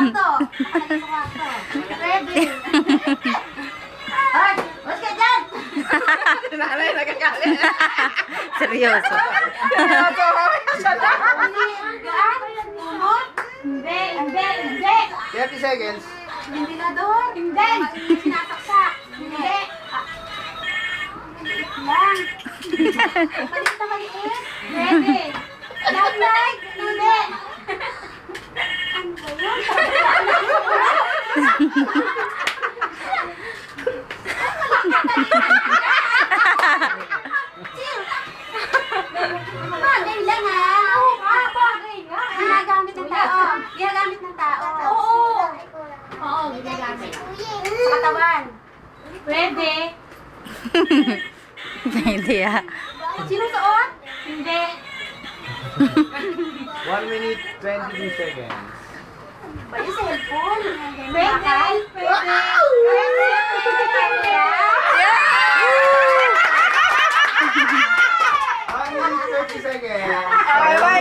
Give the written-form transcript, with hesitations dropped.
kwarto. Nakatali sa kwarto. Ready. Ay, what's ka dyan? Nanay, nagagalit. Seryoso. Seryoso. Siya na. Hindi, hindi, hindi. 30 seconds. Hindi na doon. Hindi. Sinasaksak. Hindi. Lang. Maliit na maliit. Ready. Lang. Hindi. Ano ba yun? Bagay lang ha. Bagay nga. Ginagamit ng tao. Ginagamit ng tao. Oo. Oo, ginagamit. Sa katawan. Pwede. Hindi ah. Sino suot? Hindi. 1 minute, 22 seconds. Ba yung cellphone? Pwede. Pwede. Pwede.